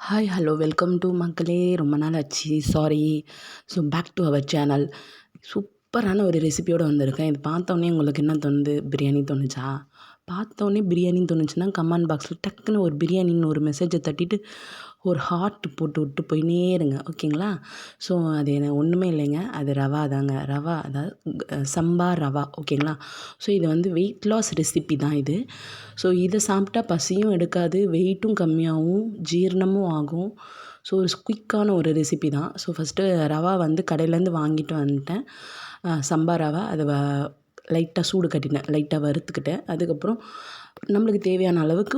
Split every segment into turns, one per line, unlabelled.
Hi hello welcome to மக்களே. ரொம்ப நாள் ஆச்சு, sorry. So back to our channel. சூப்பரான ஒரு ரெசிபியோடு வந்திருக்கேன். இது பார்த்தோன்னே உங்களுக்கு என்ன தோணுது? பிரியாணி தோணுச்சா? பார்த்தோன்னே பிரியாணின்னு தோணுச்சுன்னா கமெண்ட் பாக்ஸில் டக்குன்னு ஒரு பிரியாணின்னு ஒரு மெசேஜை தட்டிட்டு ஒரு ஹார்ட் போட்டு விட்டு போயினே இருங்க, ஓகேங்களா? ஸோ அது என்ன ஒன்றுமே இல்லைங்க, அது ரவா தாங்க. ரவா அதாவது சம்பா ரவா, ஓகேங்களா? ஸோ இது வந்து வெயிட் லாஸ் ரெசிபி தான் இது. ஸோ இதை சாப்பிட்டா பசியும் எடுக்காது, வெயிட்டும் கம்மியாகும், ஜீரணமும் ஆகும். ஸோ ஒரு குயிக்கான ஒரு ரெசிபி தான். ஸோ ஃபஸ்ட்டு ரவா வந்து கடையிலேருந்து வாங்கிட்டு வந்துட்டேன். சம்பா ரவா அதை லைட்டாக சூடு கட்டினேன், லைட்டாக வறுத்துக்கிட்டேன். அதுக்கப்புறம் நம்மளுக்கு தேவையான அளவுக்கு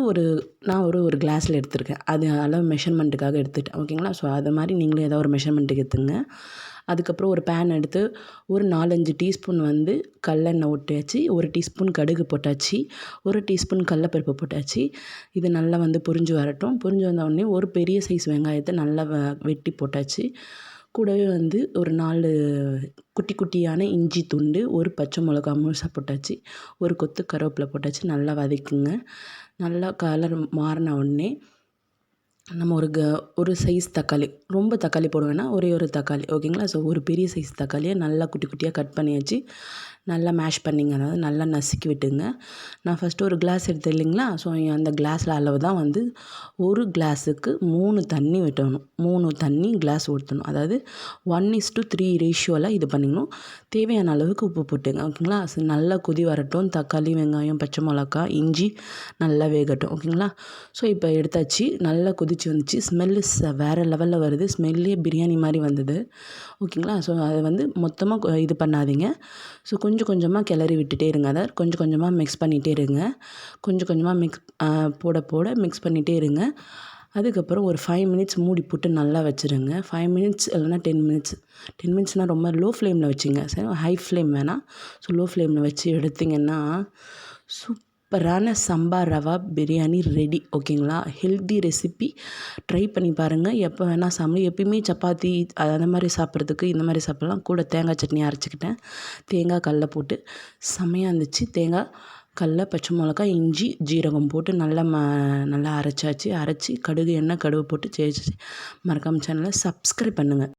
நான் ஒரு கிளாஸில் எடுத்திருக்கேன். அது அளவு மெஷர்மெண்ட்டுக்காக எடுத்துக்கிட்டேன், ஓகேங்களா? ஸோ அது மாதிரி நீங்களும் ஏதோ ஒரு மெஷர்மெண்ட்டுக்கு எடுத்துங்க. அதுக்கப்புறம் ஒரு பேன் எடுத்து ஒரு 4-5 டீஸ்பூன் வந்து கடலெண்ணெய் ஊற்றியாச்சு, 1 டீஸ்பூன் கடுகு போட்டாச்சு, 1 டீஸ்பூன் கடலப்பருப்பு போட்டாச்சு. இது நல்லா வந்து பொரிஞ்சு வரட்டும். பொரிஞ்சு வந்தோடனே ஒரு பெரிய சைஸ் வெங்காயத்தை நல்லா வெட்டி போட்டாச்சு. கூடவே வந்து ஒரு 4 குட்டி குட்டியான இஞ்சி துண்டு, ஒரு பச்சை மிளகா முழுசா போட்டாச்சு, ஒரு கொத்து கருவேப்பிலை போட்டாச்சு. நல்லா வதக்குங்க. நல்லா கலர் மாறின உடனே நம்ம ஒரு சைஸ் தக்காளி, ரொம்ப தக்காளி போட வேணாம், ஒரே ஒரு தக்காளி, ஓகேங்களா? ஸோ ஒரு பெரிய சைஸ் தக்காளியை நல்லா குட்டி குட்டியாக கட் பண்ணியாச்சு. நல்லா மேஷ் பண்ணிங்க, அதாவது நல்லா நசுக்கி விட்டுங்க. நான் ஃபஸ்ட்டு ஒரு கிளாஸ் எடுத்தேன் இல்லைங்களா? ஸோ அந்த கிளாஸில் அளவு தான் வந்து 1 கிளாஸுக்கு 3 தண்ணி விட்டணும். 3 தண்ணி கிளாஸ் ஊற்றணும். அதாவது 1:3 ரேஷியோவில் இது பண்ணிக்கணும். தேவையான அளவுக்கு உப்பு போட்டுங்க, ஓகேங்களா? ஸோ நல்லா கொதி வரட்டும். தக்காளி, வெங்காயம், பச்சை மிளகா, இஞ்சி நல்லா வேகட்டும், ஓகேங்களா? ஸோ இப்போ எடுத்தாச்சு. நல்லா கொதிச்சு வந்துச்சு. ஸ்மெல்லு வேறு லெவலில் வருது. ஸ்மெல்லே பிரியாணி மாதிரி வந்தது, ஓகேங்களா? ஸோ அதை வந்து மொத்தமாக இது பண்ணாதீங்க. ஸோ கொஞ்சம் கொஞ்சமாக கிளறி விட்டுட்டே இருங்க. அதாவது கொஞ்சம் கொஞ்சமாக மிக்ஸ் பண்ணிகிட்டே இருங்க. கொஞ்சம் கொஞ்சமாக போட மிக்ஸ் பண்ணிகிட்டே இருங்க. அதுக்கப்புறம் ஒரு 5 மினிட்ஸ் மூடி போட்டு நல்லா வச்சுருங்க. 5 மினிட்ஸ் இல்லைனா 10 மினிட்ஸ். 10 மினிட்ஸ்னால் ரொம்ப லோ ஃப்ளேமில் வச்சுங்க, சரி? ஹை ஃப்ளேம் வேணாம். ஸோ லோ ஃப்ளேமில் வச்சு எடுத்திங்கன்னா சூப்பரான சம்பா ரவா பிரியாணி ரெடி, ஓகேங்களா? Healthy recipe. ட்ரை பண்ணி பாருங்கள். எப்போ வேணால் எப்பயுமே சப்பாத்தி அந்த மாதிரி சாப்பிட்றதுக்கு இந்த மாதிரி சாப்பிட்லாம். கூட தேங்காய் சட்னி அரைச்சிக்கிட்டேன். தேங்காய் கடல போட்டு செம்மையாக இருந்துச்சு. தேங்காய் கடல, பச்சை மிளகா, இஞ்சி, ஜீரகம் போட்டு நல்லா அரைச்சாச்சு. அரைச்சி கடுகு, எண்ணெய், கடுகு போட்டு மறக்காமல் சேனலை சப்ஸ்கிரைப் பண்ணுங்கள்.